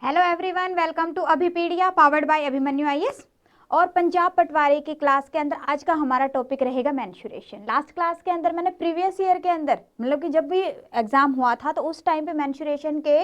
Hello everyone, welcome to Abhipedia powered by Abhimanyu IAS. और पंजाब पटवारी की class के अंदर आज का हमारा टॉपिक रहेगा मेंस्ट्रुएशन। लास्ट क्लास के अंदर मैंने प्रीवियस ईयर के अंदर मतलब कि जब भी एग्जाम हुआ था तो उस टाइम पे मेंस्ट्रुएशन के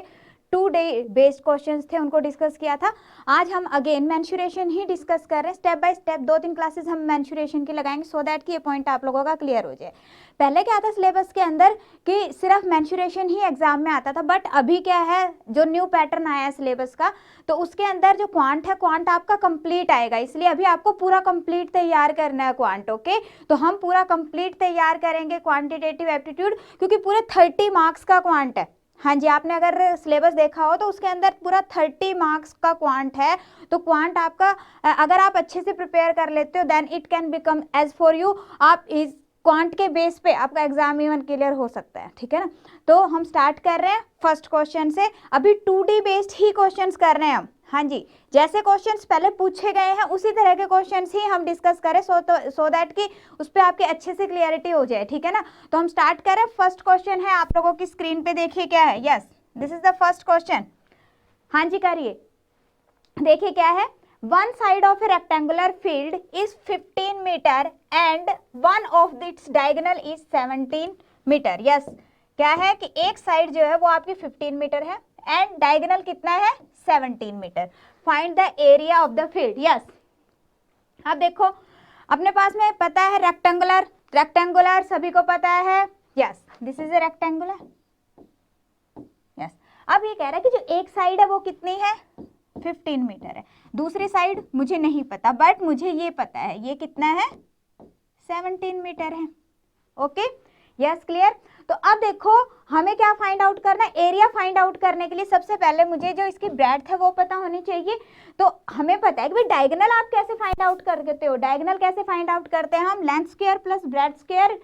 2 डे बेस्ड क्वेश्चंस थे, उनको डिस्कस किया था। आज हम अगेन मेंस्ट्रुएशन ही डिस्कस कर रहे हैं, स्टेप बाय स्टेप 2-3 क्लासेस हम मेंस्ट्रुएशन की लगाएंगे सो दैट कि ये पॉइंट आप लोगों का क्लियर हो जाए। पहले क्या था सिलेबस के अंदर कि सिर्फ मेंस्ट्रुएशन ही एग्जाम में आता था, बट अभी क्या है जो न्यू पैटर्न आया है सिलेबस का, तो उसके अंदर जो क्वांट है, क्वांट आपका कंप्लीट आएगा, इसलिए अभी आपको पूरा कंप्लीट तैयार करना है क्वांट। ओके, तो हम पूरा कंप्लीट तैयार करेंगे क्वांटिटेटिव एप्टीट्यूड, क्योंकि पूरे 30 मार्क्स का क्वांट है। हाँ जी, आपने अगर सिलेबस देखा हो तो उसके अंदर पूरा 30 मार्क्स का क्वांट है। तो क्वांट आपका अगर आप अच्छे से प्रिपेयर कर लेते हो then it can become edge for you. आप इस क्वांट के बेस पे आपका एग्जाम इवन क्लियर हो सकता है, ठीक है ना। तो हम स्टार्ट कर रहे हैं फर्स्ट क्वेश्चन से। अभी 2D बेस्ड ही क्वेश्चंस कर रहे हैं हम। हाँ जी, जैसे क्वेश्चंस पहले पूछे गए हैं उसी तरह के क्वेश्चंस ही हम डिस्कस करें सो दैट कि उस पर आपके अच्छे से क्लियरिटी हो जाए, ठीक है ना। तो हम स्टार्ट करें। फर्स्ट क्वेश्चन है, आप लोगों की स्क्रीन पे देखिए क्या है। Yes, this is the first question. हाँ जी करिए, देखिए क्या है। One side of a rectangular field is 15 metre and one of its diagonal is 17 metre. Yes, क्या है कि एक साइड जो है वो आपकी 15 मीटर है एंड डायगोनल कितना है 17 metre. Find the area of the field. Yes, अब देखो अपने पास में पता है रेक्टेंगुलर, रेक्टेंगुलर सभी को पता है। Yes, this is a rectangular. Yes, अब ये कह रहा है कि जो एक साइड है वो कितनी है 15 मीटर है, दूसरी साइड मुझे नहीं पता बट मुझे ये पता है ये कितना है 17 मीटर है। Okay, yes clear. तो अब देखो हमें क्या फाइंड आउट करना है, एरिया फाइंड आउट करने के लिए सबसे पहले मुझे जो इसकी ब्रेड्थ है वो पता होनी चाहिए। तो हमें पता है कि भाई डायगोनल आप कैसे फाइंड आउट करते हो, डायगोनल कैसे फाइंड आउट करते हैं हम, length square plus breadth square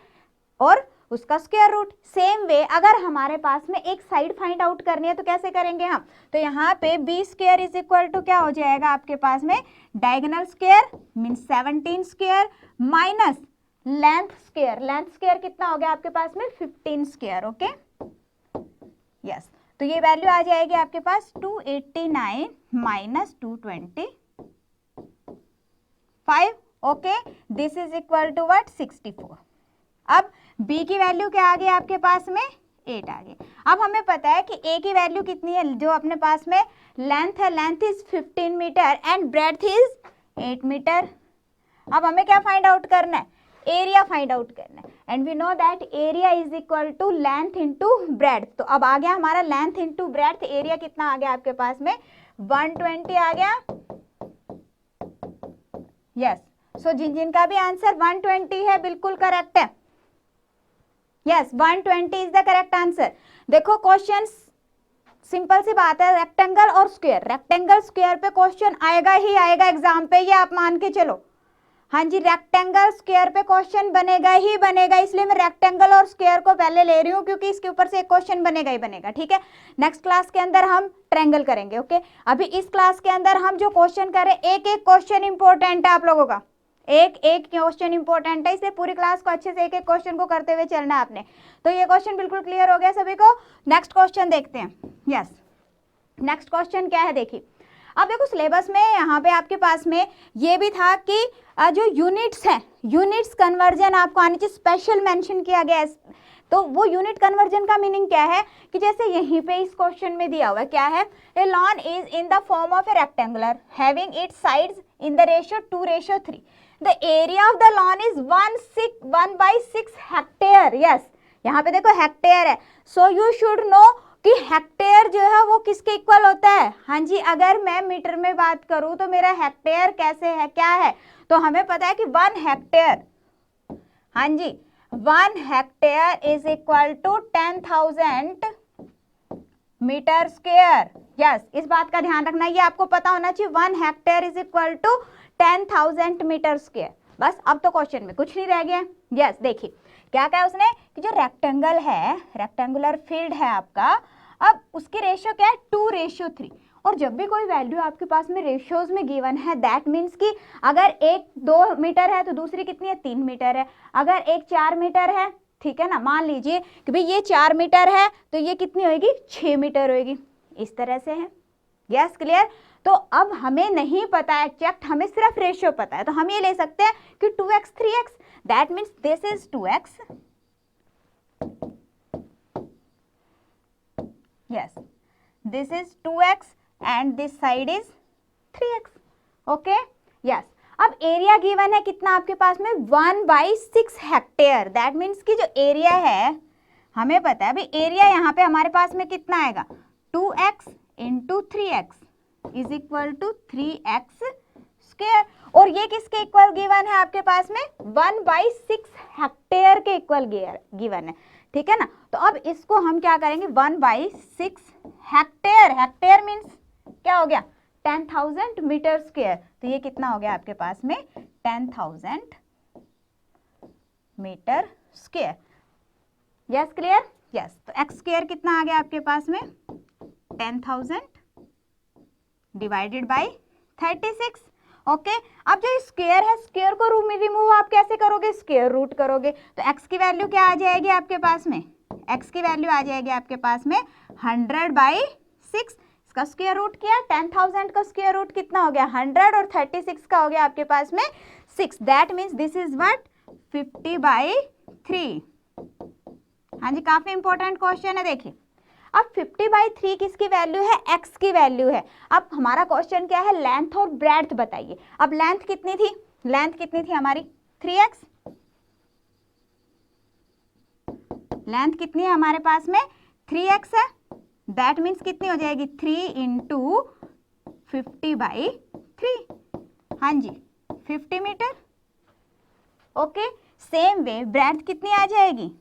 और उसका स्क्वायर रूट। सेम वे अगर हमारे पास में एक साइड फाइंड आउट करनी है तो कैसे करेंगे हम, तो यहाँ पे b square is equal to क्या हो जाएगा आपके पास में diagonal square mean 17 square minus length square. Length square कितना हो गया आपके पास में 15 स्क्वायर। ओके, यस, तो ये वैल्यू आ जाएगी आपके पास 289 minus 225। Okay, this is equal to what 64। अब b की वैल्यू क्या आ गई आपके पास में 8 आ गई। अब हमें पता है कि a की वैल्यू कितनी है, जो अपने पास में लेंथ है, length is 15 metre and breadth is 8 metre. अब हमें क्या फाइंड आउट करना है, एरिया फाइंड आउट करना है and we know that area is equal to length into breadth. तो अब आ गया हमारा लेंथ इनटू ब्रेड्थ, एरिया कितना आ गया आपके पास में 120 आ गया। यस, सो जिनका भी आंसर 120 है बिल्कुल करेक्ट है। Yes, 120 is the correct answer. देखो क्वेश्चन सिंपल सी बात है, रेक्टेंगल और स्क्वायर, रेक्टेंगल स्क्वायर पे क्वेश्चन आएगा ही आएगा एग्जाम पे, ये आप मान के चलो। हाँ जी, रेक्टेंगल स्क्वायर पे क्वेश्चन बनेगा ही बनेगा, इसलिए मैं रेक्टेंगल और स्क्वायर को पहले ले रही हूँ क्योंकि इसके ऊपर से एक क्वेश्चन बनेगा ही बनेगा। ठीक है, नेक्स्ट क्लास के अंदर हम ट्रायंगल करेंगे। ओके, अभी इस क्लास के अंदर हम जो क्वेश्चन करें एक एक क्वेश्चन इंपॉर्टेंट है आप लोगों का, एक एक क्वेश्चन इंपॉर्टेंट है, इसलिए पूरी क्लास को अच्छे से एक एक क्वेश्चन को करते हुए चलना है आपने। तो ये क्वेश्चन बिल्कुल क्लियर हो गया सभी को। नेक्स्ट क्वेश्चन देखते हैं। यस, नेक्स्ट क्वेश्चन क्या है देखिए। अब देखो सिलेबस में यहाँ पे आपके पास में ये भी था कि जो यूनिट्स हैं, यूनिट्स कन्वर्जन आपको आनी चाहिए, स्पेशल मेंशन किया गया है। तो वो यूनिट कन्वर्जन का मीनिंग क्या है कि जैसे यहीं पे इस क्वेश्चन में दिया हुआ है क्या है, a lawn is in the form of a rectangular having its sides in the ratio 2:3। The area of the lawn is 1/6 hectare. Yes, यहाँ पे देखो हेक्टेयर है, सो यू शुड नो कि हेक्टेयर जो है वो किसके इक्वल होता है। हाँ जी, अगर मैं मीटर में बात करूं तो मेरा हेक्टेयर कैसे है, क्या है, तो हमें पता है कि 1 हेक्टेयर, हाँ जी 1 hectare is equal to 10,000 metre square. Yes, इस बात का ध्यान रखना, ये आपको पता होना चाहिए, 1 hectare is equal to 10,000 metre square. बस अब तो क्वेश्चन में कुछ नहीं रह गया। यस, देखिए क्या कहा उसने कि जो रेक्टेंगल है, रेक्टेंगुलर फील्ड है आपका, अब उसकी रेशियो क्या है 2:3। और जब भी कोई वैल्यू आपके पास में रेशियोज में गिवन है दैट मीन्स कि अगर एक 2 मीटर है तो दूसरी कितनी है 3 मीटर है, अगर एक 4 मीटर है, ठीक है ना, मान लीजिए कि भाई ये 4 मीटर है तो ये कितनी होगी 6 मीटर होगी, इस तरह से है। Yes clear. तो अब हमें नहीं पता एग्जैक्ट, हमें सिर्फ रेशियो पता है, तो हम ये ले सकते हैं कि 2x 3x, that means this is 2x, yes this is 2x and this side is 3x, okay yes. अब एरिया गिवन है कितना आपके पास में 1/6 हेक्टेयर, दैट मीन्स कि जो एरिया है हमें पता है, अभी एरिया यहाँ पे हमारे पास में कितना आएगा 2x into 3x is equal to 3x square, और ये किसके इक्वल गिवन है आपके पास में 1/6 हेक्टेयर के इक्वल गिवन है, ठीक है ना। तो अब इसको हम क्या करेंगे 1/6 हेक्टेयर, हेक्टेयर मीन्स क्या हो गया 10,000 मीटर स्क्वायर, तो ये कितना हो गया आपके पास में 10,000 metre square, yes clear yes. तो एक्स स्क्वायर कितना आ गया आपके पास में 10,000 डिवाइडेड बाय 36, ओके। अब जो स्क्वायर है, स्क्वायर को रिमूव आप कैसे करोगे, स्क्वायर रूट करोगे, तो एक्स की वैल्यू क्या आ जाएगी आपके पास में, एक्स की वैल्यू आ जाएगी आपके पास में 100/6, इसका स्क्वायर रूट किया, 10,000 का स्क्वायर रूट कितना हो गया 100 और 36 का हो गया आपके पास में 6, that means this is what 50/3। हाँ जी, काफी इंपॉर्टेंट क्वेश्चन है, देखिए अब 50/3 किसकी वैल्यू है, x की वैल्यू है। अब हमारा क्वेश्चन क्या है, लेंथ और ब्रेड्थ बताइए। अब लेंथ कितनी थी, लेंथ कितनी थी हमारी 3x, लेंथ कितनी है हमारे पास में 3x है, दैट मीन्स कितनी हो जाएगी 3 इंटू 50/3, हाँ जी 50 metre, okay. Same way breadth कितनी आ जाएगी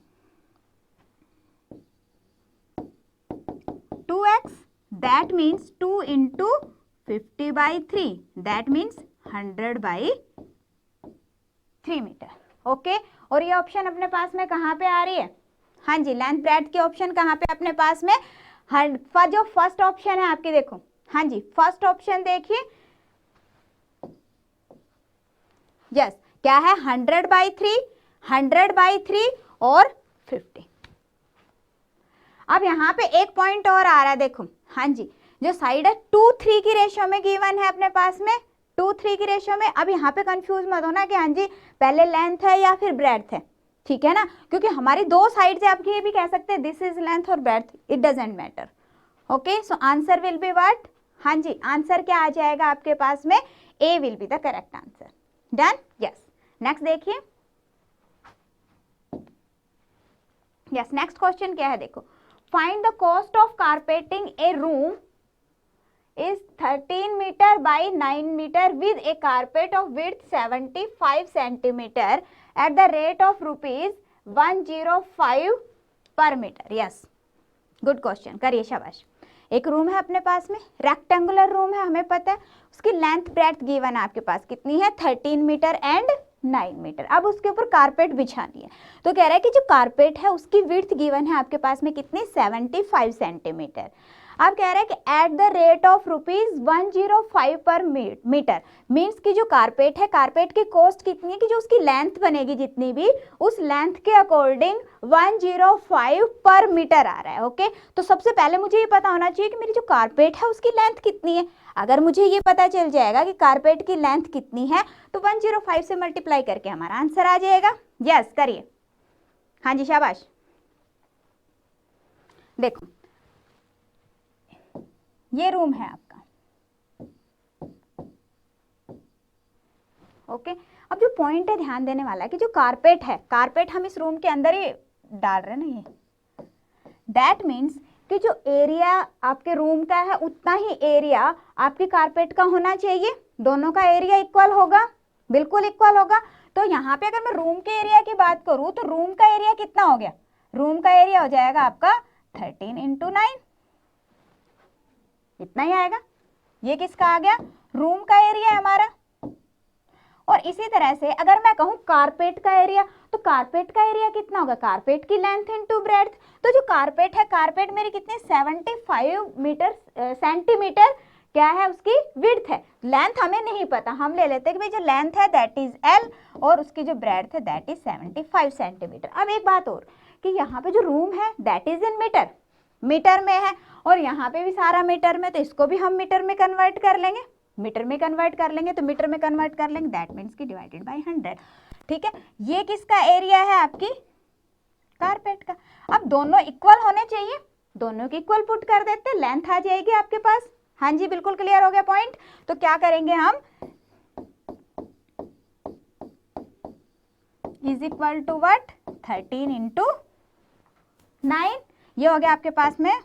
2x, that means 2 into 50/3, that means 100/3 metre, okay. और ये ऑप्शन अपने पास में कहाँ पे आ रही है, हाँ जी लेंथ ब्रेड्थ के ऑप्शन कहाँ पे अपने पास में, जो फर्स्ट ऑप्शन है आपके, देखो हाँ जी फर्स्ट ऑप्शन देखिए, यस क्या है 100/3, 100/3 और 50। अब यहाँ पे एक पॉइंट और आ रहा है, देखो हाँ जी जो साइड है 2:3 की रेशियो में गिवन है अपने पास में, 2:3 की रेशियो में। अब यहाँ पे कंफ्यूज मत होना कि हाँ जी पहले लेंथ है या फिर ब्रेड्थ है, ठीक है ना, क्योंकि हमारी दो साइड से आप ये भी कह सकते हैं दिस इज लेंथ और breadth, it doesn't matter, okay. So answer will be what, हाँ जी आंसर क्या आ जाएगा आपके पास में, A will be the correct answer, done yes. Next देखिए, यस नेक्स्ट क्वेश्चन क्या है, देखो find the cost of carpeting a room is 13 meter by 9 meter with a carpet of width 75 centimeter at the rate of rupees 105 per meter, yes good question, करिए शाबाश। एक room है अपने पास में, रेक्टेंगुलर रूम है, हमें पता है उसकी लेंथ ब्रेड्थ गिवन है आपके पास कितनी है 13 मीटर एंड 9 मीटर। अब उसके ऊपर कारपेट बिछानी है, तो कह रहा है कि जो कारपेट है उसकी विड्थ गिवन है आपके पास में कितनी 75 सेंटीमीटर। अब कह रहा है कि एट द रेट ऑफ ₹105 पर मीटर, मीन्स की जो कारपेट है, कारपेट की कॉस्ट कितनी है कि जो उसकी लेंथ बनेगी जितनी भी, उस लेंथ के अकॉर्डिंग 105 पर मीटर आ रहा है, ओके। तो सबसे पहले मुझे ये पता होना चाहिए कि मेरी जो कारपेट है उसकी लेंथ कितनी है। अगर मुझे ये पता चल जाएगा कि कारपेट की लेंथ कितनी है तो 105 से मल्टीप्लाई करके हमारा आंसर आ जाएगा, यस करिए, हाँ जी शाबाश। देखो ये रूम है आपका, ओके। अब जो पॉइंट है ध्यान देने वाला है कि जो कारपेट है, कारपेट हम इस रूम के अंदर ही डाल रहे हैं ना, ये दैट मीन्स कि जो एरिया आपके रूम का है उतना ही एरिया आपकी कारपेट का होना चाहिए, दोनों का एरिया इक्वल होगा, बिल्कुल इक्वल होगा। तो यहाँ पे अगर मैं रूम के एरिया की बात करूँ तो रूम का एरिया कितना हो गया, रूम का एरिया हो जाएगा आपका 13 × 9, इतना ही आएगा। ये किसका आ गया, रूम का एरिया है हमारा। और इसी तरह से अगर मैं कहूँ कारपेट का एरिया, तो कारपेट का एरिया कितना होगा, कारपेट की लेंथ इनटू ब्रेड्थ। तो जो कारपेट है, कारपेट मेरी कितनी 75 सेंटीमीटर क्या है उसकी विड्थ है। लेंथ हमें नहीं पता, हम ले लेते हैं कि भाई जो लेंथ है दैट इज L और उसकी जो ब्रेड्थ है दैट इज 75 सेंटीमीटर। अब एक बात और कि यहाँ पे जो रूम है that is in metre, metre में है, और यहाँ पे भी सारा मीटर में, तो इसको भी हम मीटर में कन्वर्ट कर लेंगे, मीटर में कन्वर्ट कर लेंगे, तो मीटर में कन्वर्ट कर लेंगे, दैट मीन्स की डिवाइडेड बाय 100। ठीक है, ये किसका एरिया है? आपकी कारपेट का। अब दोनों इक्वल होने चाहिए, दोनों की इक्वल पुट कर देते, लेंथ आ जाएगी आपके पास। हाँ जी, बिल्कुल क्लियर हो गया पॉइंट। तो क्या करेंगे हम, is equal to what, 13 into 9, ये हो गया आपके पास में।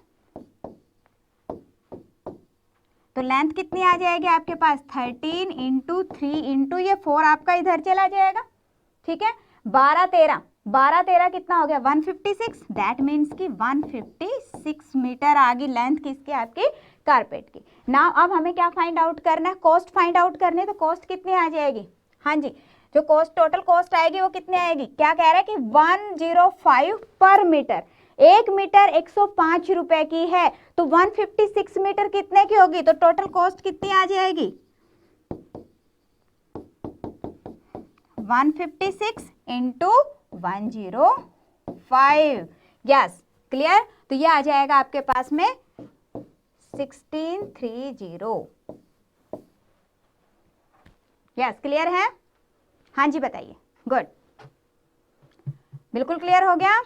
तो लेंथ कितनी आ जाएगी आपके पास, 13 इंटू 3 इंटू ये 4 आपका इधर चला जाएगा। ठीक है, 12 13 कितना हो गया, 156, दैट मीन्स की 156 मीटर आ गई लेंथ किसकी, आपकी कारपेट की। नाउ अब हमें क्या फाइंड आउट करना है, कॉस्ट फाइंड आउट करनी है। तो कॉस्ट कितनी आ जाएगी, हाँ जी, जो कॉस्ट टोटल कॉस्ट आएगी वो कितनी आएगी, क्या कह रहा है कि 105 पर मीटर। 1 मीटर 105 रुपए की है, तो 156 मीटर कितने की होगी, तो टोटल कॉस्ट कितनी आ जाएगी, 156 इंटू 105। Yes, clear. तो ये आ जाएगा आपके पास में 1630। यस, क्लियर है, हाँ जी बताइए, गुड, बिल्कुल क्लियर हो गया।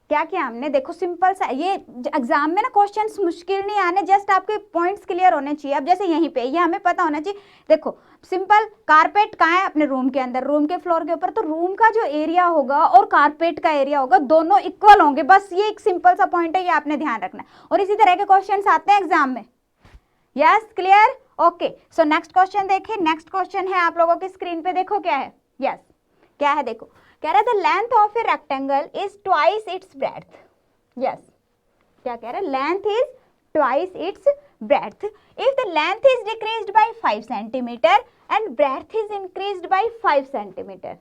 क्या किया हमने, देखो सिंपल सा, ये एग्जाम में ना क्वेश्चंस मुश्किल नहीं आने, जस्ट आपके पॉइंट्स क्लियर होने चाहिए। अब जैसे यहीं पे ये हमें पता होना चाहिए, देखो सिंपल, कारपेट कहाँ है, अपने रूम के अंदर, रूम के फ्लोर के ऊपर, तो रूम का जो एरिया होगा और कारपेट का एरिया होगा दोनों इक्वल होंगे, बस ये एक सिंपल सा पॉइंट है, ये आपने ध्यान रखना है। और इसी तरह के क्वेश्चन आते हैं एग्जाम में। Yes, clear, okay. So next question देखिए, नेक्स्ट क्वेश्चन है आप लोगों की स्क्रीन पे, देखो क्या है। यस, क्या है, देखो कह रहा है the length of a rectangle is twice its breadth. Yes, क्या कह रहा है, length is twice its breadth if the length is decreased bye 5 centimetre and breadth is increased by 5 centimetre,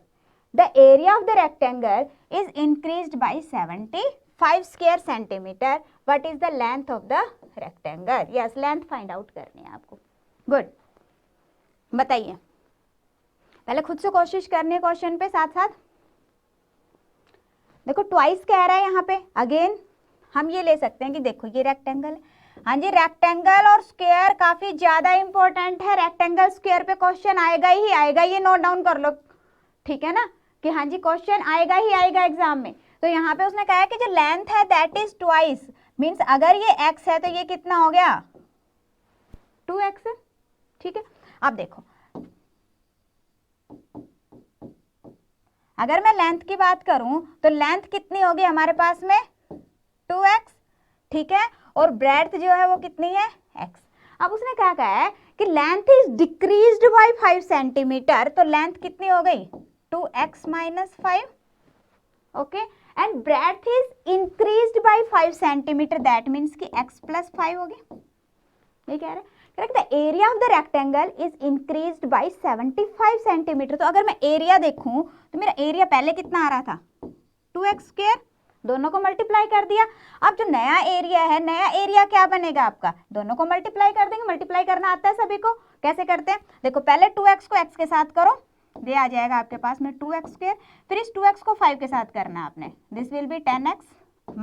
the area of the rectangle is increased by 75 square centimetre, what is the length of the rectangle. Yes, length find out करनी है आपको। Good, बताइए, पहले खुद से कोशिश करनी है क्वेश्चन पे साथ साथ। देखो ट्वाइस कह रहा है यहाँ पे, अगेन हम ये ले सकते हैं कि देखो ये रेक्टेंगल है, हाँ जी, रेक्टेंगल और स्क्वायर काफी ज्यादा इंपॉर्टेंट है, रेक्टेंगल स्क्वायर पे क्वेश्चन आएगा ही आएगा, ये नोट डाउन कर लो, ठीक है ना, कि हाँ जी क्वेश्चन आएगा ही आएगा एग्जाम में। तो यहाँ पे उसने कहा है कि जो लेंथ है दैट इज ट्वाइस, मीन्स अगर ये x है तो ये कितना हो गया, 2x है। ठीक है, अब देखो अगर मैं लेंथ की बात करूं तो लेंथ कितनी होगी हमारे पास में, 2x, ठीक है, और ब्रेड्थ जो है वो कितनी है, x। अब उसने क्या कहा है कि length is decreased bye 5 centimetre, तो लेंथ कितनी हो गई, 2x minus 5, okay, and breadth is increased by 5 centimetre, that means कि x प्लस 5 होगी। ये कह रहे हैं the area of the rectangle is increased by 75 centimetre. तो अगर मैं एरिया देखूं तो मेरा एरिया पहले कितना आ रहा था, 2x स्क्वायर, दोनों को मल्टीप्लाई कर दिया। अब जो नया एरिया है, नया एरिया क्या बनेगा आपका, दोनों को मल्टीप्लाई कर देंगे, मल्टीप्लाई करना आता है सभी को, कैसे करते हैं, देखो पहले 2x को x के साथ करो, ये आ जाएगा आपके पास में 2x स्क्वायर, फिर इस 2x को 5 के साथ करना है आपने, this will B 10x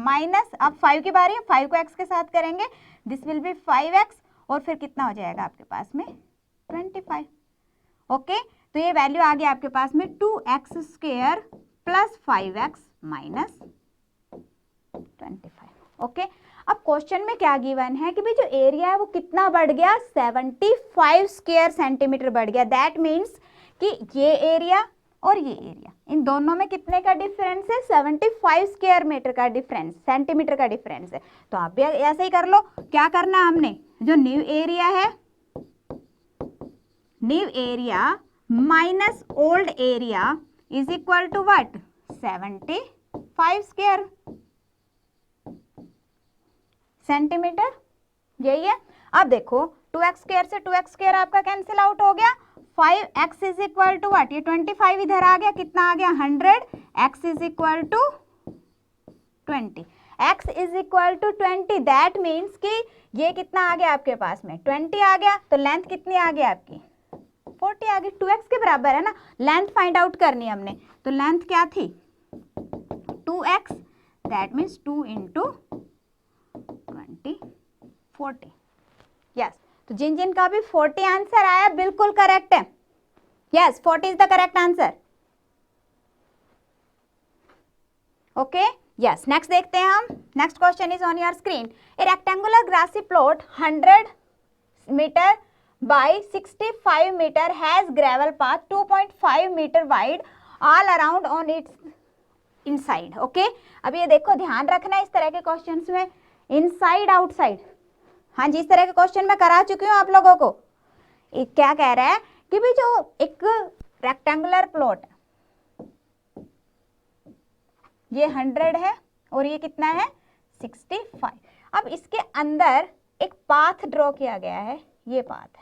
minus, अब 5 की बारी है, 5 को x के साथ करेंगे, दिस विल बी 5x, और फिर कितना हो जाएगा आपके पास में 25। ओके, तो ये वैल्यू आ गया आपके पास में 2x square plus 5x minus 25। Okay, अब क्वेश्चन में क्या गिवन है कि भाई जो एरिया है वो कितना बढ़ गया, 75 स्क्वायर सेंटीमीटर बढ़ गया, दैट मीन्स कि ये एरिया और ये एरिया, इन दोनों में कितने का डिफरेंस है, 75 स्क्वायर मीटर का डिफरेंस, सेंटीमीटर का डिफरेंस है। तो आप भी ऐसे ही कर लो, क्या करना है हमने, जो न्यू एरिया है, new area minus old area is equal to what, 75 square centimetre, यही है। अब देखो 2x स्क्वायर से 2x स्क्वायर आपका कैंसिल आउट हो गया, 5x is equal to what, ये 25 इधर आ गया, कितना आ गया 100, x is equal to 20, x is equal to 20, that means कि ये कितना आ गया आपके पास में 20 आ गया, तो लेंथ कितनी आ गई आपकी 40 आ गई, 2x के बराबर है ना, लेंथ फाइंड आउट करनी है हमने, तो लेंथ क्या थी 2x, that means 2 into 20 40। Yes, तो जिन जिन का भी 40 आंसर आया बिल्कुल करेक्ट है। Yes, 40 is the correct answer. Okay, yes, next देखते हैं हम। Next question is on your screen. A rectangular grassy plot 100 metre by 65 meter has gravel path 2.5 meter wide all around on its inside। Okay, अब ये देखो ध्यान रखना इस तरह के क्वेश्चंस में इनसाइड आउटसाइड, हाँ जी, इस तरह के क्वेश्चन मैं करा चुकी हूँ आप लोगों को। एक क्या कह रहा है कि भाई जो एक रेक्टेंगुलर प्लॉट है, ये 100 है और ये कितना है 65। अब इसके अंदर एक पाथ ड्रॉ किया गया है, ये पाथ है,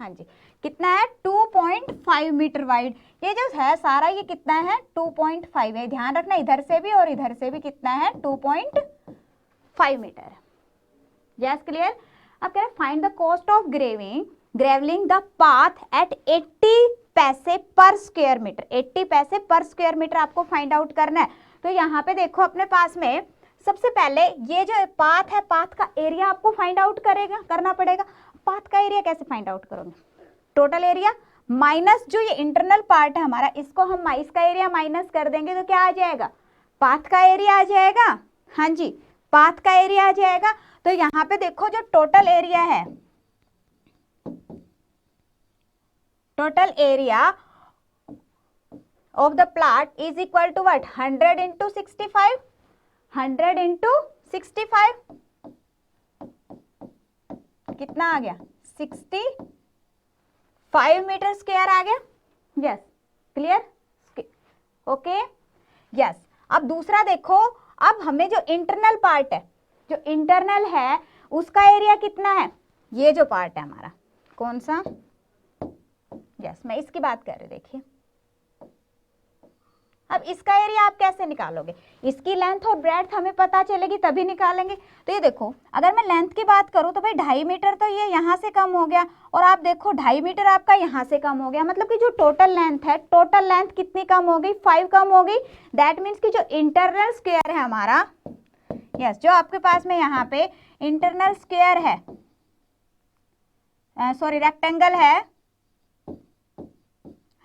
हाँ जी, कितना है 2.5 मीटर वाइड। ये जो है सारा ये कितना है 2.5 है, ध्यान रखना इधर से भी और इधर से भी कितना है 2.5 मीटर। Yes, clear. अब कह रहे find the cost of gravelling the path at 80 paise per square metre. 80 paise per square metre आपको फाइंड आउट करना है। तो यहाँ पे देखो अपने पास में सबसे पहले ये जो पाथ है, पाथ का एरिया आपको फाइंड आउट करना पड़ेगा। पाथ का एरिया कैसे फाइंड आउट करोगे? टोटल एरिया माइनस जो ये इंटरनल पार्ट है हमारा, इसको हम इसका एरिया माइनस कर देंगे तो क्या आ जाएगा? पाथ का एरिया आ जाएगा। हाँ जी, पाथ का एरिया आ जाएगा। तो यहाँ पे देखो जो टोटल एरिया है, total area of the plot is equal to what? 100 into 65। 100 into 65 कितना आ गया? 65 मीटर स्क्वायर आ गया। Yes, clear. Okay, yes. अब दूसरा देखो, अब हमें जो इंटरनल पार्ट है, जो इंटरनल है उसका एरिया कितना है? ये जो पार्ट है हमारा, कौन सा? यस, मैं इसकी बात कर रही हूँ। देखिए अब इसका एरिया आप कैसे निकालोगे? इसकी लेंथ और ब्रेड्थ हमें पता चलेगी तभी निकालेंगे। तो ये देखो, अगर मैं लेंथ की बात करूं तो भाई 2.5 मीटर तो ये यहाँ से कम हो गया, और आप देखो 2.5 मीटर आपका यहाँ से कम हो गया, मतलब कि जो टोटल लेंथ है, टोटल लेंथ कितनी कम हो गई? 5 कम हो गई। दैट मीन्स कि जो इंटरनल स्क्वायर है हमारा, यस, जो आपके पास में यहाँ पे इंटरनल स्क्वायर है, सॉरी रेक्टेंगल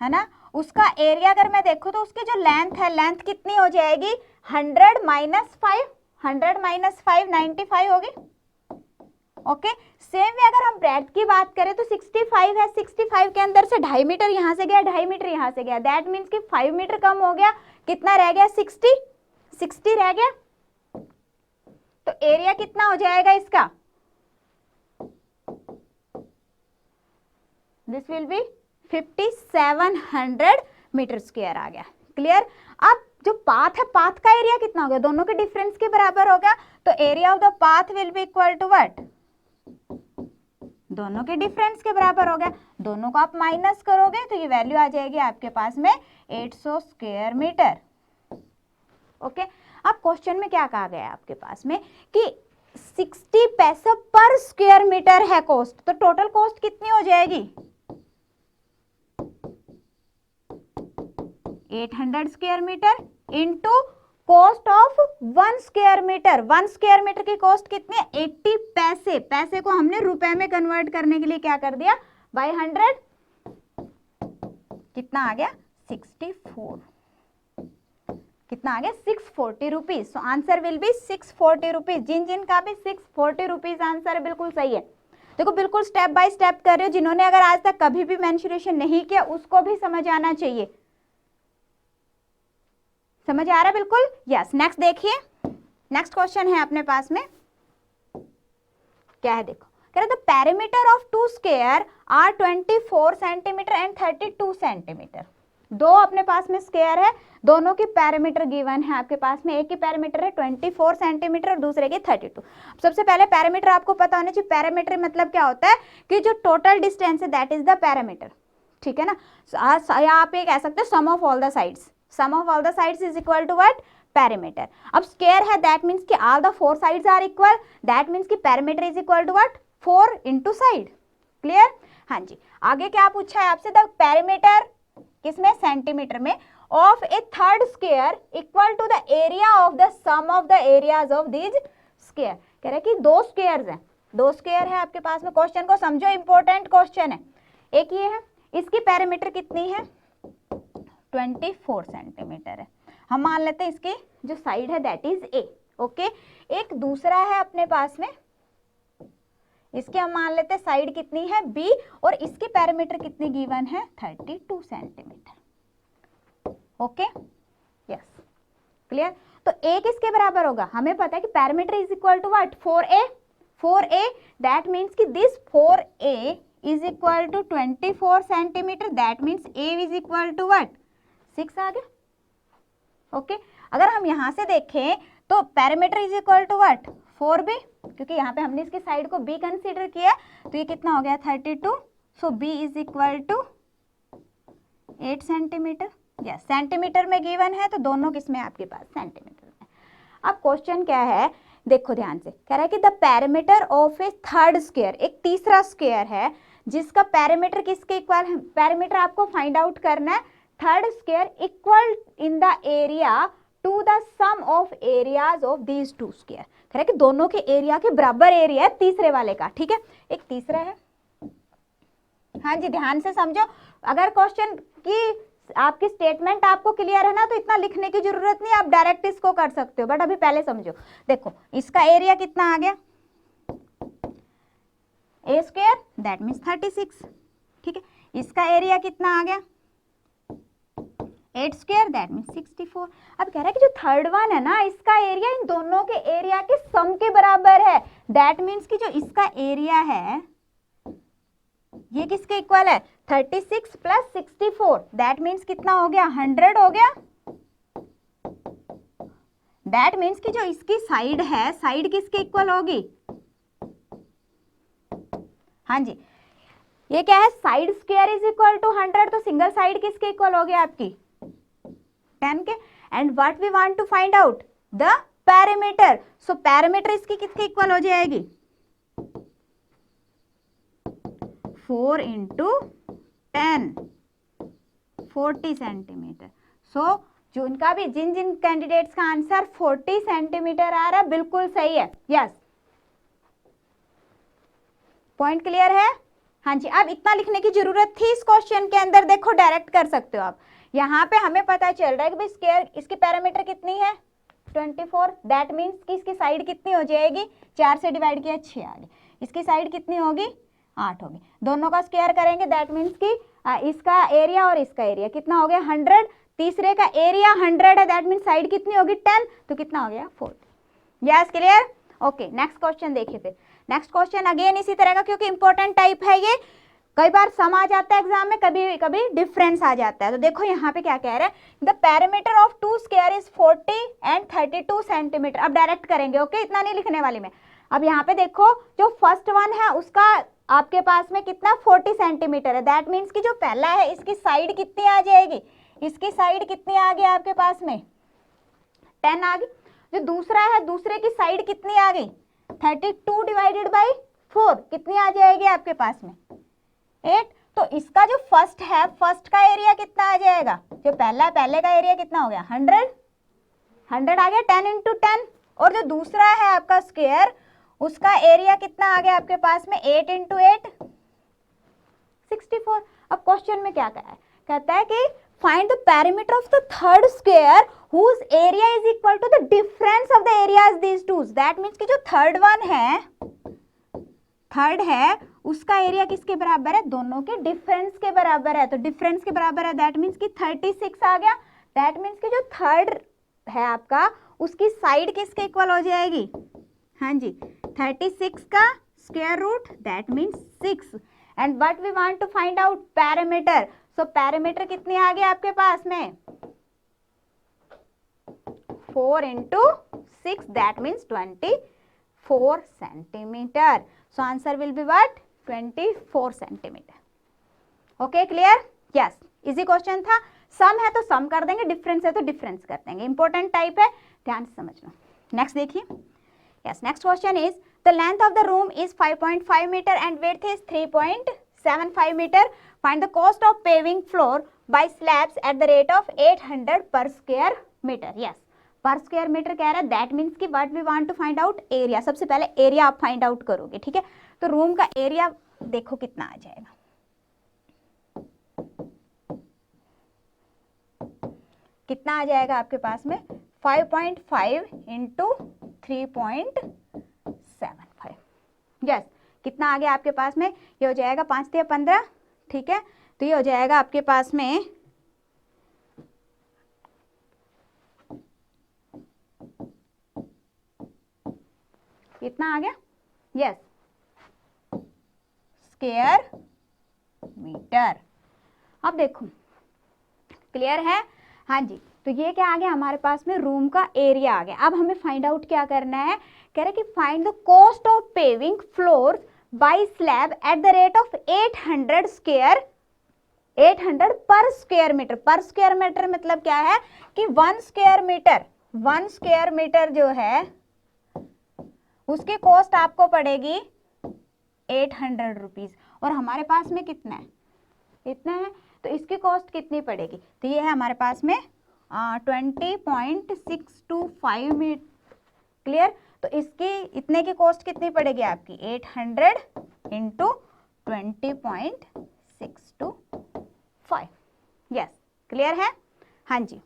है ना, उसका एरिया अगर मैं देखूं तो उसकी जो लेंथ है, लेंथ कितनी हो जाएगी? 100 माइनस 5, 100 माइनस 5 95 होगी। ओके, सेम वे अगर हम ब्रेड्थ की बात करें तो 65 है, 65 के अंदर से 2.5 मीटर यहाँ से गया, 2.5 मीटर यहाँ से गया, दैट मीन्स कि 5 मीटर कम हो गया। कितना रह गया? 60 रह गया। तो एरिया कितना हो जाएगा इसका? This will be 5700 metre square आ गया। क्लियर। अब जो पाथ है, पाथ का एरिया कितना हो गया? दोनों के डिफरेंस के बराबर हो गया। तो area of the path will be equal to what? दोनों के डिफरेंस के बराबर हो गया। दोनों को आप माइनस करोगे तो ये वैल्यू आ जाएगी आपके पास में 800 स्क्वायर मीटर। ओके, अब क्वेश्चन में क्या कहा गया है आपके पास में कि 60 पैसे पर स्क्वायर मीटर है कॉस्ट, तो टोटल कॉस्ट कितनी हो जाएगी? 800 square metre into cost of 1 square metre. 1 square metre की कॉस्ट कितनी है? 80 पैसे। पैसे को हमने रुपए में कन्वर्ट करने के लिए क्या कर दिया? बाय 100। कितना आ गया? 64। कितना आ गया? 640 rupees. So answer will be 640 rupees. जिन जिन का भी 640 रुपीज आंसर है, बिल्कुल सही है। देखो बिल्कुल स्टेप बाय स्टेप कर रहे हो। जिन्होंने अगर आज तक कभी भी मेंसुरेशन नहीं किया उसको भी समझ आना चाहिए। समझ आ रहा है? बिल्कुल। यस, नेक्स्ट देखिए। नेक्स्ट क्वेश्चन है अपने पास में, क्या है देखो, कह रहे the perimeter of 2 square are 24 centimetre and 32 centimetre. दो अपने पास में स्क्वायर है, दोनों की पैरामीटर गिवन है आपके पास में। एक की पैरामीटर है 24 सेंटीमीटर और दूसरे की 32। सबसे पहले पैरामीटर आपको पता होना चाहिए। पैरामीटर मतलब क्या होता है कि जो टोटल डिस्टेंस है दैट इज द पैरामीटर। ठीक है ना। या आप ये कह सकते हो sum of all the sides. Sum of all the sides is equal to what? Perimeter. अब स्क्वायर है दैट मीन्स कि all the 4 sides are equal, that means कि perimeter is equal to what? 4 into side. Clear. हाँ जी, आगे क्या पूछा है आपसे? द पैरामीटर किसमें, सेंटीमीटर में, of a third square equal to the area of the sum of the areas of these square. कह रहे हैं कि दो स्क्वायर्स हैं, दो स्क्वायर है आपके पास में, क्वेश्चन को समझो, इंपॉर्टेंट क्वेश्चन है। एक ये है, इसकी पैरामीटर कितनी है, 24 सेंटीमीटर है। हम मान लेते हैं इसकी जो साइड है दैट इज ए, ओके। एक दूसरा है अपने पास में, इसके हम मान लेते हैं साइड कितनी है बी, और इसकी पैरामीटर कितनी गिवन है, 32 सेंटीमीटर, ओके, यस, क्लियर। तो ए किसके बराबर होगा, हमें पता है कि perimeter is equal to what, 4a, that means कि this 4a is equal to 24 centimetre, that means a is equal to what, 6 आ गया, ओके। अगर हम यहां से देखें तो perimeter is equal to what, 4b, क्योंकि यहाँ पे हमने इसकी साइड को b कंसीडर किया, तो ये कितना हो गया, 32, so b is equal to 8 centimetre, yes, centimetre में गिवन है, तो दोनों किसमें आपके पास, सेंटीमीटर में। अब क्वेश्चन क्या है, देखो ध्यान से, कह रहा है कि the parameter of a third square, एक तीसरा स्क्वायर है जिसका पैरामीटर किसके इक्वल है, पैरामीटर आपको फाइंड आउट करना है, third square equal in the area to the sum of areas of these two square. कह रहा है कि दोनों के एरिया के बराबर एरिया है तीसरे वाले का, ठीक है। एक तीसरा है, हाँ जी, ध्यान से समझो, अगर क्वेश्चन की आपकी स्टेटमेंट आपको क्लियर है ना, तो इतना लिखने की जरूरत नहीं, आप डायरेक्ट इसको कर सकते हो, बट अभी पहले समझो। देखो इसका एरिया कितना आ गया, ए स्क्वायर, दैट मीन्स 36, ठीक है। इसका एरिया कितना आ गया, 8 स्क्वायर, दैट मीन्स 64। अब कह रहा है कि जो थर्ड वन है ना, इसका एरिया इन दोनों के एरिया के सम के बराबर है, दैट मीन्स कि जो इसका एरिया है ये किसके इक्वल है, 36 प्लस 64, दैट मीन्स कितना हो गया, 100 हो गया। दैट मीन्स कि जो इसकी साइड है, साइड किसके इक्वल होगी, हाँ जी, ये क्या है, side square is equal to 100, तो सिंगल साइड किसके इक्वल होगी आपकी, 10 के। And what we want to find out, the parameter, so parameter इसकी किसके इक्वल हो जाएगी, 4 into 10, 40 सेंटीमीटर। सो जो उनका भी जिन जिन कैंडिडेट्स का आंसर 40 सेंटीमीटर आ रहा है, बिल्कुल सही है, यस, पॉइंट क्लियर है, हाँ जी। अब इतना लिखने की जरूरत थी इस क्वेश्चन के अंदर, देखो डायरेक्ट कर सकते हो आप। यहाँ पे हमें पता चल रहा है कि भाई स्क्वायर, इसकी पैरामीटर कितनी है, 24, दैट मीन्स कि इसकी साइड कितनी हो जाएगी, 4 से डिवाइड किया 6 आ गई, इसकी साइड कितनी होगी, 8 होगी, दोनों का स्क्वायर करेंगे, दैट मीन्स कि इसका एरिया और इसका एरिया कितना हो गया, 100, तीसरे का एरिया 100 है, दैट मीन्स साइड कितनी होगी, 10, तो कितना हो गया, 40, yes, clear, okay. Next question देखिए, फिर नेक्स्ट क्वेश्चन अगेन इसी तरह का, क्योंकि इंपॉर्टेंट टाइप है ये, कई बार सम आ जाता है एग्जाम में, कभी कभी डिफरेंस आ जाता है। तो देखो यहाँ पे क्या कह रहा है, the parameter of two square is 40 and 32 centimetre. अब डायरेक्ट करेंगे, ओके, इतना नहीं लिखने वाली मैं। अब यहाँ पे देखो जो फर्स्ट वन है उसका आपके पास में कितना, 40 सेंटीमीटर है, दैट मीन्स कि जो पहला है इसकी साइड कितनी आ जाएगी, इसकी साइड कितनी आ गई आपके पास में, 10 आ गई। जो दूसरा है, दूसरे की साइड कितनी आ गई, 32 डिवाइडेड बाई 4 कितनी आ जाएगी आपके पास में, 8। तो इसका जो फर्स्ट है, फर्स्ट का एरिया कितना आ जाएगा, जो पहला, पहले का एरिया कितना हो गया, 100 आ गया, 10 into 10। और जो दूसरा है आपका स्क्वायर, उसका एरिया कितना आ गया आपके पास में, 8 into 8, 64। अब क्वेश्चन में क्या कहा है, कहता है कि find the parameter of the third square whose area is equal to the difference of the areas these two, that means कि जो थर्ड वन है, थर्ड है, उसका एरिया किसके बराबर है, दोनों के डिफरेंस के बराबर है, तो डिफरेंस के बराबर है, दैट मीन्स कि 36 आ गया, दैट मीन्स कि जो थर्ड है आपका, उसकी साइड किसके इक्वल हो जाएगी, हाँ जी, 36 का square root, that means 6। And what we want to find out, parameter, so parameter कितनी आ गई आपके पास में, 4 into 6, that means 24 centimeter. So answer will be what, 24 centimeter. Okay, clear? Yes, easy question था। सम है तो सम कर देंगे, डिफरेंस है तो डिफरेंस कर देंगे, इंपॉर्टेंट टाइप है, ध्यान से समझना। नेक्स्ट देखिए, yes, next question is the length of the room is 5.5 metre and width is 3.75 metre. Find the cost of paving floor by slabs at the rate of 800 per square metre. Yes, per square metre कह रहा है, that means कि what we want to find out area. सबसे पहले area आप find out करोगे, ठीक है। तो रूम का एरिया देखो कितना आ जाएगा, कितना आ जाएगा आपके पास में 5.5 इंटू 3.75। यस, कितना आ गया आपके पास में, ये हो जाएगा 5 से 15, ठीक है। तो ये हो जाएगा आपके पास में कितना आ गया, यस, स्क्वायर मीटर। अब देखो क्लियर है, हाँ जी। तो ये क्या आ गया हमारे पास में, रूम का एरिया आ गया। अब हमें फाइंड आउट क्या करना है, कह रहे कि find the cost of paving floors by slab at the rate of 800 per square metre. Per square metre मतलब क्या है कि 1 स्क्वायर मीटर जो है उसकी कॉस्ट आपको पड़ेगी 800 रुपीज, और हमारे पास में कितना है, इतना है। तो इसकी कॉस्ट कितनी पड़ेगी, तो ये है हमारे पास में 20.625 मीटर। क्लियर, तो इसकी इतने की कॉस्ट कितनी पड़ेगी आपकी 800 इंटू 20.625। यस, क्लियर है, हाँ जी।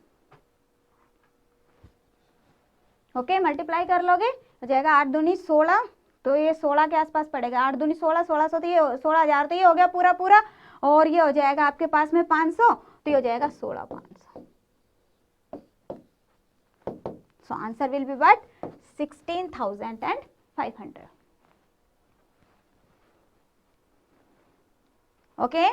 ओके, मल्टीप्लाई कर लोगे हो जाएगा 8 दूनी 16, तो ये 16 के आसपास पड़ेगा। 8 दूनी 16, 1600, तो ये 16,000, तो ये हो गया पूरा पूरा। और ये हो जाएगा आपके पास में 500, तो ये हो जाएगा 16,500। सो answer will be what 16,500। Okay,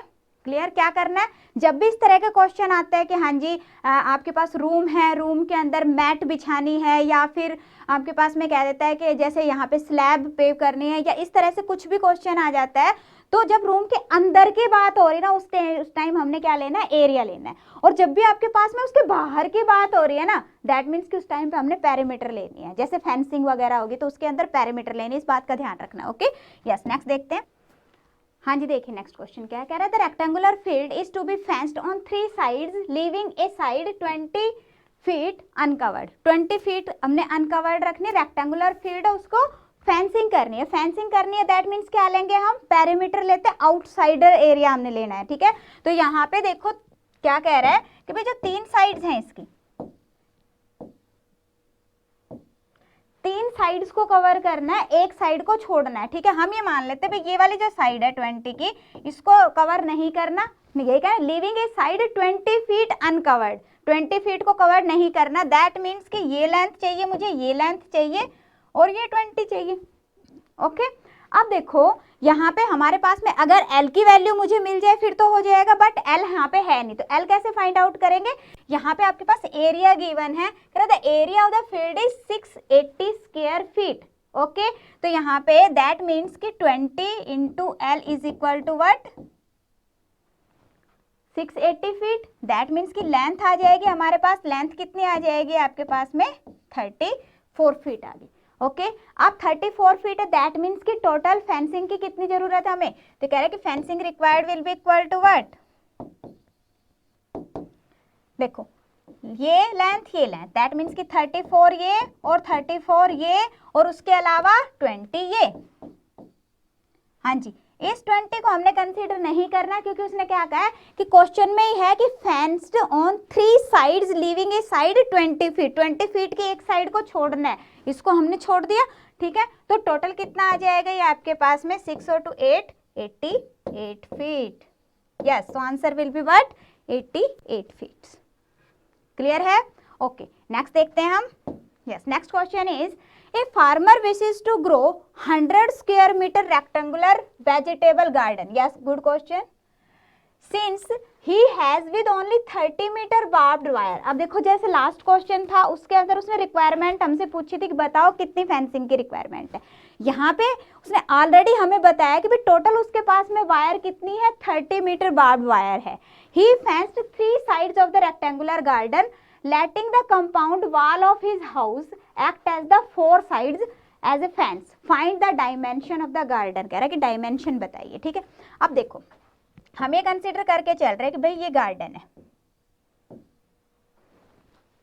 clear. क्या करना है, जब भी इस तरह के क्वेश्चन आते हैं कि हाँ जी आपके पास रूम है, रूम के अंदर मैट बिछानी है, या फिर आपके पास में कह देता है कि जैसे यहाँ पे स्लैब पेव करनी है, या इस तरह से कुछ भी क्वेश्चन आ जाता है, तो जब रूम के अंदर की बात हो रही है ना, उस टाइम हमने क्या लेना है, एरिया लेना है। और जब भी आपके पास में उसके बाहर की बात हो रही है ना, दैट मीन्स कि उस टाइम पे हमने पेरीमीटर लेनी है। जैसे फेंसिंग वगैरह होगी तो उसके अंदर पेरीमीटर लेनी है, इस बात का ध्यान रखना है। ओके, यस, नेक्स्ट देखते हैं। हाँ जी, देखिए नेक्स्ट क्वेश्चन क्या कह रहा है, the rectangular field is to be fenced on 3 sides leaving a side 20 feet uncovered. 20 feet हमने अनकवर्ड रखनी, रेक्टेंगुलर फील्ड है उसको फेंसिंग करनी है। फेंसिंग करनी है दैट मीन्स क्या लेंगे हम, पेरीमीटर लेते हैं, आउटसाइडर एरिया हमने लेना है, ठीक है। तो यहाँ पे देखो क्या कह रहा है कि भाई जो 3 साइड्स हैं इसकी, 3 साइड्स को कवर करना है, एक साइड को छोड़ना है, ठीक है। हम ये मान लेते हैं भाई ये वाली जो साइड है 20 की, इसको कवर नहीं करना, ये क्या है, लिविंग ए साइड 20 फीट अनकवर्ड, 20 फीट को कवर नहीं करना। दैट मीन्स कि ये लेंथ चाहिए मुझे, ये लेंथ चाहिए, और ये 20 चाहिए। ओके, अब देखो यहाँ पे हमारे पास में अगर L की वैल्यू मुझे मिल जाए फिर तो हो जाएगा, बट L यहाँ पे है नहीं, तो L कैसे फाइंड आउट करेंगे। यहाँ पे आपके पास एरिया गिवन है, the area of the field is 680 square feet. Okay, तो यहाँ पे दैट मीन्स कि 20 into L is equal to what 680 feet. That means कि लेंथ आ जाएगी हमारे पास, लेंथ कितनी आ जाएगी आपके पास में 34 फीट आ गई। ओके, अब 34 फीट है, दैट मीन्स कि टोटल फेंसिंग की कितनी जरूरत है हमें, तो कह रहे हैं कि fencing required will be equal to what, देखो ये लेंथ दैट मीन्स कि 34 ये और 34 ये और उसके अलावा 20 ये। हाँ जी, इस 20 को हमने कंसीडर नहीं करना क्योंकि उसने क्या कहा है कि क्वेश्चन में ही है कि fenced on 3 sides leaving a side 20 feet, 20 feet की एक साइड को छोड़ना है, इसको हमने छोड़ दिया, ठीक है। तो टोटल कितना आ जाएगा ये आपके पास में 6 और 2 8, 88 feet. Yes, so answer will be what 88 feet. Clear है, ओके, नेक्स्ट देखते हैं हम। Yes, next question is A farmer wishes to grow 100 square meter rectangular vegetable garden. Yes, good question. Since he has with only 30 meter barbed wire. अब देखो जैसे last question था उसके अंदर उसने रिक्वायरमेंट हमसे पूछी थी कि बताओ कितनी फेंसिंग की रिक्वायरमेंट है। यहाँ पे उसने ऑलरेडी हमें बताया कि भाई टोटल उसके पास में वायर कितनी है 30 मीटर बार्ब्ड वायर है। He fenced 3 sides of the rectangular garden, letting the compound wall of his house act as the 4 sides as a fence. Find the dimension of the garden. कह रहा है कि dimension बताइए, ठीक है। अब देखो हम ये कंसीडर करके चल रहे हैं कि भाई ये गार्डन है,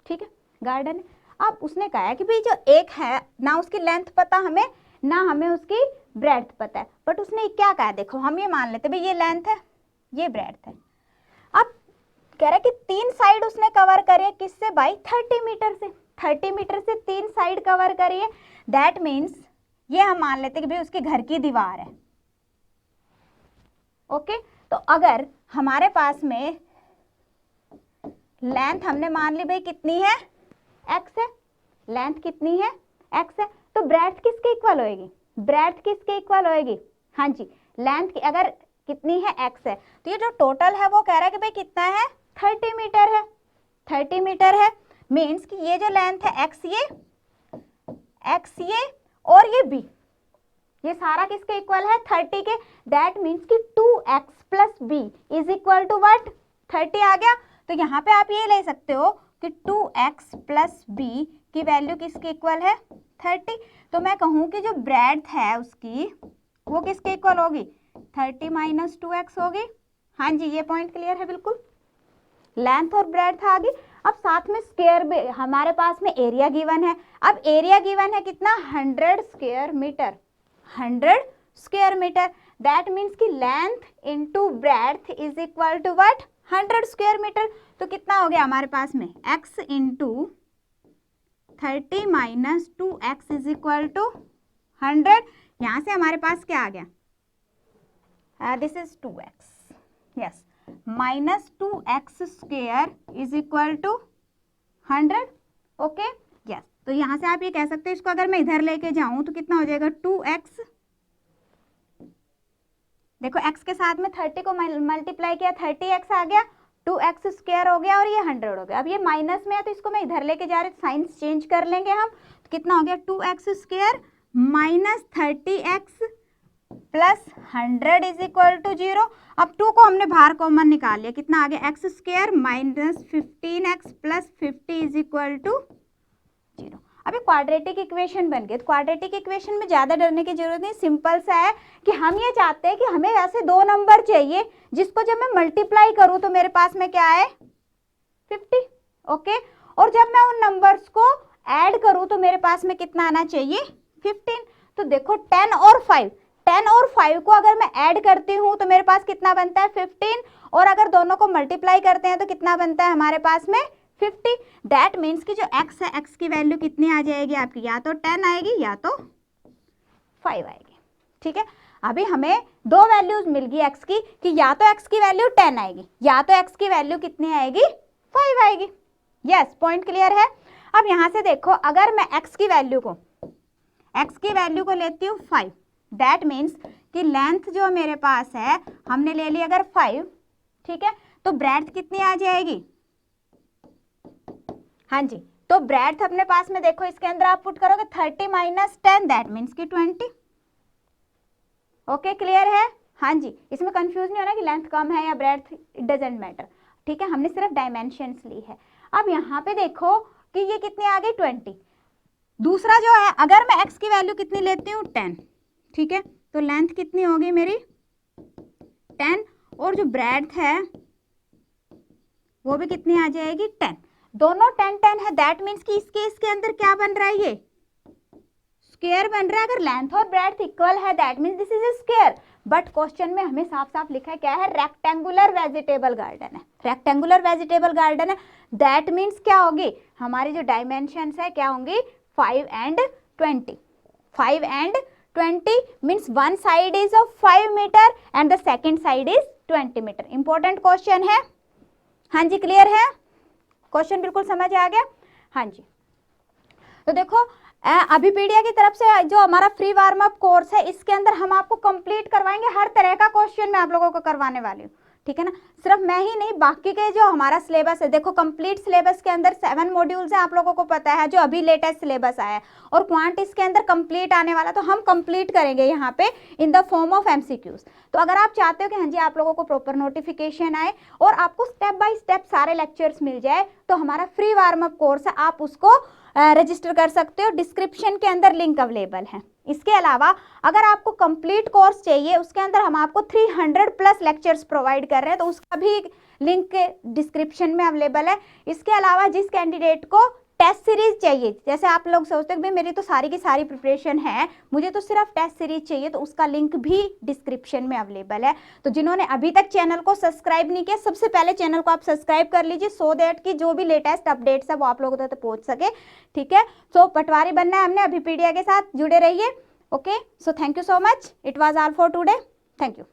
ठीक है, गार्डन है। अब उसने कहा है कि भाई जो एक है ना उसकी लेंथ पता हमें, ना हमें उसकी ब्रेड्थ पता है, बट उसने क्या कहा, देखो हम ये मान लेते भाई ये लेंथ है, ये ब्रेड्थ है। अब कह रहा है कि 3 साइड उसने कवर करे, किससे भाई, 30 मीटर से। 30 मीटर से 3 साइड कवर करिए, दैट मीन्स ये हम मान लेते कि भाई उसके घर की दीवार है। ओके, तो अगर हमारे पास में लेंथ हमने मान ली भाई कितनी है, x है, लेंथ कितनी है, x है, तो ब्रेड्थ किसके इक्वल होएगी, ब्रेड्थ किसके इक्वल होएगी, हाँ जी, लेंथ की अगर कितनी है, x है, तो ये जो टोटल है वो कह रहा है कि भाई कितना है, 30 मीटर है, 30 मीटर है, मीन्स कि ये जो लेंथ है x ये और ये b, ये सारा किसके इक्वल है, 30 के, दैट मीन्स कि 2x plus b is equal to what, 30 आ गया। तो यहाँ पे आप ये ले सकते हो कि 2x प्लस b की वैल्यू किसके इक्वल है, 30। तो मैं कहूँ कि जो ब्रेड्थ है उसकी वो किसके इक्वल होगी, 30 माइनस 2x होगी। हाँ जी, ये पॉइंट क्लियर है बिल्कुल, लेंथ और ब्रेड्थ आ गई। अब साथ में स्क्वायर भी हमारे पास में एरिया गिवन है। अब एरिया गिवन है कितना, 100 square metre, 100 square metre, that means कि length into breadth is equal to what, 100 square metre. तो कितना हो गया हमारे पास में, x into 30 minus 2x is equal to 100। यहाँ से हमारे पास क्या आ गया, this is 2x, yes, minus 2x square is equal to 100। Okay, yes, तो यहाँ से आप ये कह सकते हैं, इसको अगर मैं इधर लेके जाऊं तो कितना हो जाएगा, 2x, देखो x के साथ में 30 को मल्टीप्लाई किया, 30x आ गया, 2x स्क्वायर हो गया और ये 100 हो गया। अब ये माइनस में है तो इसको मैं इधर लेके जा रही हूँ, साइन चेंज कर लेंगे हम, तो कितना हो गया, 2x square minus 30x plus 100 is equal to 0। अब 2 को हमने बाहर कॉमन निकाल लिया, कितना आ गया, x square minus 15x plus 50 is equal to 0। अभी क्वाड्रेटिक इक्वेशन बन गई। तो क्वाड्रेटिक इक्वेशन में ज़्यादा डरने की जरूरत नहीं, सिंपल सा है कि हम ये चाहते हैं कि हमें ऐसे 2 नंबर चाहिए जिसको जब मैं मल्टीप्लाई करूँ तो मेरे पास में क्या आए, 50। ओके, और जब मैं उन नंबर्स को ऐड करूँ तो मेरे पास में कितना आना चाहिए, 15। तो देखो 10 और 5 को अगर मैं ऐड करती हूँ तो मेरे पास कितना बनता है, 15, और अगर दोनों को मल्टीप्लाई करते हैं तो कितना बनता है हमारे पास में, 50। दैट मीन्स कि जो x है, x की वैल्यू कितनी आ जाएगी आपकी, या तो 10 आएगी या तो 5 आएगी। ठीक है, अभी हमें 2 वैल्यूज मिल गई x की, कि या तो x की वैल्यू 10 आएगी या तो x की वैल्यू कितनी आएगी, 5 आएगी। यस, पॉइंट क्लियर है। अब यहाँ से देखो, अगर मैं x की वैल्यू को लेती हूँ 5, दैट मीन्स कि लेंथ जो मेरे पास है हमने ले ली अगर 5, ठीक है, तो ब्रेड्थ कितनी आ जाएगी, हाँ जी, तो ब्रेड्थ अपने पास में देखो, इसके अंदर आप पुट करोगे 30 माइनस 10, दैट मीन्स कि 20। ओके, क्लियर है। हाँ जी, इसमें कंफ्यूज नहीं होना कि लेंथ कम है या ब्रेड्थ, इट डजेंट मैटर। ठीक है, हमने सिर्फ डायमेंशंस ली है। अब यहाँ पे देखो कि ये कितनी आ गई, 20। दूसरा जो है, अगर मैं x की वैल्यू कितनी लेती हूँ, 10, ठीक है, तो लेंथ कितनी होगी मेरी, 10, और जो ब्रेड्थ है वो भी कितनी आ जाएगी, 10। दोनों 10 है, दैट मीन्स कि इसके अंदर क्या बन रहा है, ये स्क्वायर बन रहा है। अगर लेंथ और ब्रेड्थ इक्वल है that means this is a square, but question में हमें साफ साफ लिखा है क्या है, रेक्टेंगुलर वेजिटेबल गार्डन है, रेक्टेंगुलर वेजिटेबल गार्डन है। दैट मीन्स क्या होगी, हमारी जो डायमेंशंस है क्या होंगी, 5 and 20। 5 and 20 means one side is of 5 metre and the second side is 20 metre. Important question है। हाँ जी, क्लियर है, क्वेश्चन बिल्कुल समझ आ गया। हाँ जी, तो देखो अभिपीडिया की तरफ से जो हमारा फ्री वार्म अप कोर्स है, इसके अंदर हम आपको कंप्लीट करवाएंगे, हर तरह का क्वेश्चन मैं आप लोगों को करवाने वाली हूँ। ठीक है ना, सिर्फ मैं ही नहीं, बाकी के जो हमारा सिलेबस है, देखो कंप्लीट सिलेबस के अंदर 7 मॉड्यूल्स हैं, आप लोगों को पता है, जो अभी लेटेस्ट सिलेबस आया है, और क्वांट इसके अंदर कंप्लीट आने वाला, तो हम कंप्लीट करेंगे यहाँ पे इन द फॉर्म ऑफ MCQs। तो अगर आप चाहते हो कि हाँ जी आप लोगों को प्रॉपर नोटिफिकेशन आए और आपको स्टेप बाय स्टेप सारे लेक्चर्स मिल जाए, तो हमारा फ्री वार्म अप कोर्स है, आप उसको रजिस्टर कर सकते हो, डिस्क्रिप्शन के अंदर लिंक अवेलेबल है। इसके अलावा अगर आपको कंप्लीट कोर्स चाहिए, उसके अंदर हम आपको 300 प्लस लेक्चर्स प्रोवाइड कर रहे हैं, तो उसका भी लिंक डिस्क्रिप्शन में अवेलेबल है। इसके अलावा जिस कैंडिडेट को टेस्ट सीरीज चाहिए, जैसे आप लोग सोचते हैं भाई मेरी तो सारी की सारी प्रिपरेशन है, मुझे तो सिर्फ टेस्ट सीरीज चाहिए, तो उसका लिंक भी डिस्क्रिप्शन में अवेलेबल है। तो जिन्होंने अभी तक चैनल को सब्सक्राइब नहीं किया, सबसे पहले चैनल को आप सब्सक्राइब कर लीजिए, सो दैट कि जो भी लेटेस्ट अपडेट्स है वो आप लोगों तक पहुंच सके। ठीक है, तो पटवारी बनना है हमने, अभिपीडिया के साथ जुड़े रहिए। Okay, so thank you so much, it was all for today, thank you.